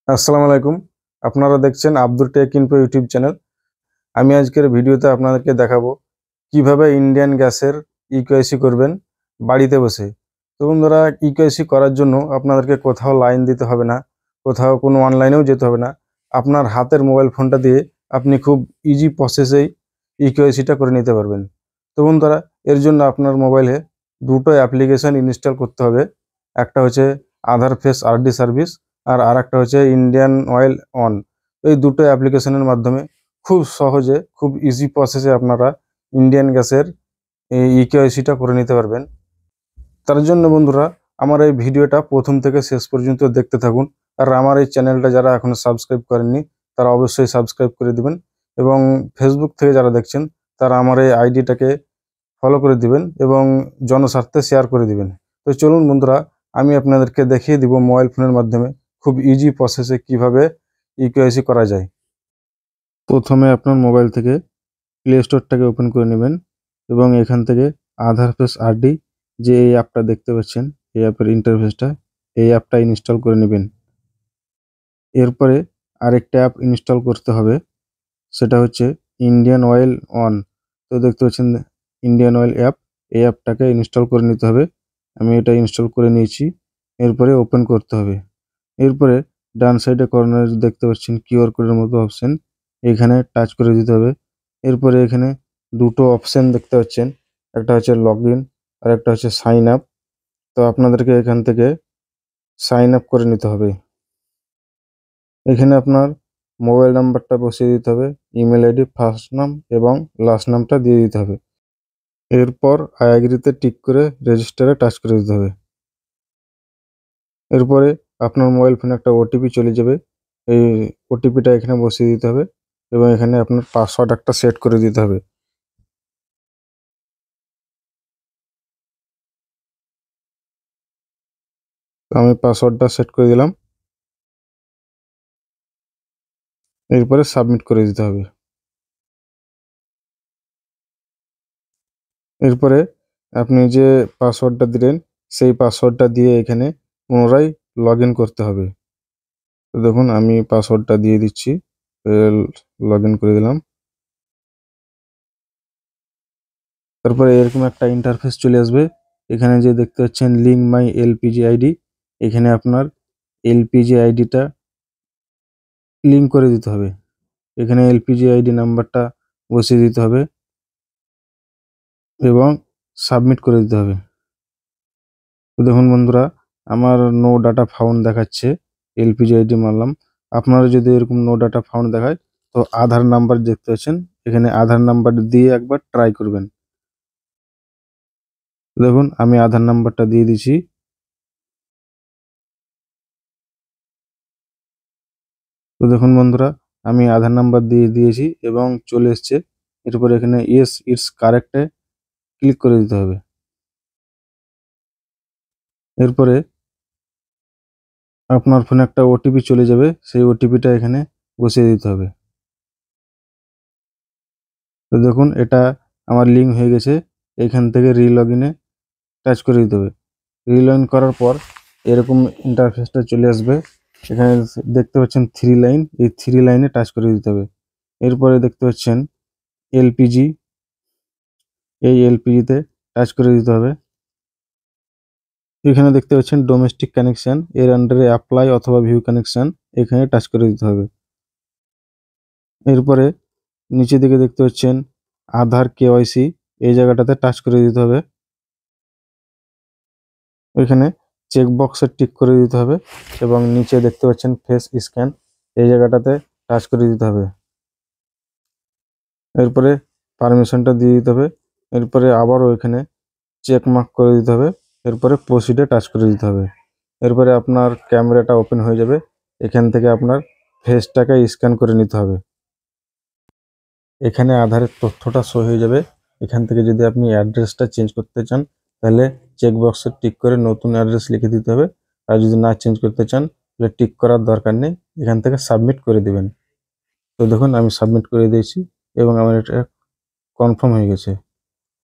আসসালামু আলাইকুম। আপনারা দেখছেন Abdul tech info YouTube channel. আমি আজকের ভিডিওতে আপনাদেরকে দেখাবো কিভাবে ইন্ডিয়ান গ্যাসের ইকেওয়াইসি করবেন বাড়িতে বসে। তো বন্ধুরা, ইকেওয়াইসি করার জন্য আপনাদেরকে কোথাও লাইন দিতে হবে না, কোথাও কোনো অনলাইনেও যেতে হবে না। আপনার হাতের মোবাইল ফোনটা দিয়ে আপনি খুব ইজি প্রসেসেই ইকেওয়াইসিটা করে নিতে পারবেন। তো বন্ধুরা, এর জন্য আপনার মোবাইলে দুটো অ্যাপ্লিকেশন ইনস্টল করতে হবে। একটা হচ্ছে আধার ফেস আরডি সার্ভিস, আর আরেকটা হচ্ছে ইন্ডিয়ান অয়েল অন। এই দুটো অ্যাপ্লিকেশনের মাধ্যমে খুব সহজে, খুব ইজি প্রসেসে আপনারা ইন্ডিয়ান গ্যাসের এই ইকেওয়াইসিটা করে নিতে পারবেন। তার জন্য বন্ধুরা, আমার এই ভিডিওটা প্রথম থেকে শেষ পর্যন্ত দেখতে থাকুন। আর আমার এই চ্যানেলটা যারা এখনো সাবস্ক্রাইব করেননি তারা অবশ্যই সাবস্ক্রাইব করে দিবেন, এবং ফেসবুক থেকে যারা দেখছেন তারা আমার এই আইডিটাকে ফলো করে দিবেন এবং জনস্বার্থে শেয়ার করে দিবেন। তো চলুন বন্ধুরা, আমি আপনাদেরকে দেখিয়ে দিব মোবাইল ফোনের মাধ্যমে খুব ইজি প্রসেসে কিভাবে ইকেওয়াইসি করা যায়। প্রথমে আপনার মোবাইল থেকে প্লে স্টোরটাকে ওপেন করে নেবেন এবং এখান থেকে আধার ফেস আরডি, যে এই অ্যাপটা দেখতে পাচ্ছেন, এই অ্যাপের ইন্টারফেসটা, এই অ্যাপটা ইনস্টল করে নেবেন। এরপরে আরেকটা অ্যাপ ইনস্টল করতে হবে, সেটা হচ্ছে ইন্ডিয়ান অয়েল অন। তো দেখতে পাচ্ছেন ইন্ডিয়ান অয়েল অ্যাপ, এই অ্যাপটাকে ইনস্টল করে নিতে হবে। আমি এটা ইনস্টল করে নিয়েছি। এরপরে ওপেন করতে হবে। এরপরে ডান সাইডে কর্নারে দেখতে পাচ্ছেন কিউআর কোডের মতো অপশন, এখানে টাচ করে দিতে হবে। এরপরে এখানে দুটো অপশন দেখতে পাচ্ছেন, একটা হচ্ছে লগ ইন আর একটা হচ্ছে সাইন আপ। তো আপনাদেরকে এখান থেকে সাইন আপ করে নিতে হবে। এখানে আপনার মোবাইল নাম্বারটা বসিয়ে দিতে হবে, ইমেল আইডি, ফার্স্ট নাম এবং লাস্ট নামটা দিয়ে দিতে হবে। এরপর আই এগ্রিতে টিক করে রেজিস্টারে টাচ করে দিতে হবে। এরপরে আপনার মোবাইল ফোনে একটা ওটিপি চলে যাবে, এই ওটিপিটা এখানে বসিয়ে দিতে হবে এবং এখানে আপনার পাসওয়ার্ড একটা সেট করে দিতে হবে। তো আমি পাসওয়ার্ডটা সেট করে দিলাম। এরপরে সাবমিট করে দিতে হবে। এরপরে আপনি যে পাসওয়ার্ডটা দিলেন সেই পাসওয়ার্ডটা দিয়ে এখানে পুনরায় লগ ইন করতে হবে। তো দেখুন আমি পাসওয়ার্ডটা দিয়ে দিচ্ছি, লগ ইন করে দিলাম। তারপরে এরকম একটা ইন্টারফেস চলে আসবে। এখানে যে দেখতে পাচ্ছেন লিঙ্ক মাই এলপিজি আইডি, এখানে আপনার এলপিজি আইডিটা লিঙ্ক করে দিতে হবে। এখানে এলপিজি আইডি নাম্বারটা বসিয়ে দিতে হবে এবং সাবমিট করে দিতে হবে। তো দেখুন বন্ধুরা, আমার নো ডাটা ফাউন্ড দেখাচ্ছে, এলপিজি আইডি মারলাম। আপনারা যদি এরকম নো ডাটা ফাউন্ড দেখায় তো আধার নাম্বার দেখতে পাচ্ছেন, এখানে আধার নাম্বার দিয়ে একবার ট্রাই করবেন। দেখুন আমি আধার নাম্বারটা দিয়ে দিচ্ছি। তো দেখুন বন্ধুরা, আমি আধার নাম্বার দিয়ে দিয়েছি এবং চলে এসছে। এরপর এখানে ইয়েস ইটস কারেক্টে ক্লিক করে দিতে হবে। এরপরে আপনার ফোনে একটা ওটিপি চলে যাবে, সেই ওটিপিটা এখানে বসিয়ে দিতে হবে। তো দেখুন এটা আমার লিঙ্ক হয়ে গেছে। এখান থেকে রিলগ ইনে টাচ করে দিতে হবে। রিলগ ইন করার পর এরকম ইন্টারফেসটা চলে আসবে। এখানে দেখতে পাচ্ছেন থ্রি লাইন, এই থ্রি লাইনে টাচ করে দিতে হবে। এরপরে দেখতে পাচ্ছেন এলপিজি, এই এলপিজিতে টাচ করে দিতে হবে। এখানে দেখতে পাচ্ছেন ডোমেস্টিক কানেকশন, এর আন্ডারে অ্যাপ্লাই অথবা ভিউ কানেকশন, এখানে টাচ করে দিতে হবে। এরপরে নিচে দিকে দেখতে পাচ্ছেন আধার কেওয়াইসি, এই জায়গাটাতে টাচ করে দিতে হবে। এখানে চেকবক্সে টিক করে দিতে হবে এবং নিচে দেখতে পাচ্ছেন ফেস স্ক্যান, এই জায়গাটাতে টাচ করে দিতে হবে। এরপরে পারমিশনটা দিয়ে দিতে হবে। এরপরে আবারও এখানে চেক মার্ক করে দিতে হবে। এরপরে প্রসিডে টাচ করে দিতে হবে। এরপরে আপনার ক্যামেরাটা ওপেন হয়ে যাবে। এখান থেকে আপনার ফেসটাকে স্ক্যান করে নিতে হবে। এখানে আধারের তথ্যটা শো হয়ে যাবে। এখান থেকে যদি আপনি অ্যাড্রেসটা চেঞ্জ করতে চান তাহলে চেকবক্সে টিক করে নতুন অ্যাড্রেস লিখে দিতে হবে। আর যদি না চেঞ্জ করতে চান তাহলে টিক করার দরকার নেই, এখান থেকে সাবমিট করে দিবেন। তো দেখুন আমি সাবমিট করে দিয়েছি এবং আমার এটা কনফার্ম হয়ে গেছে।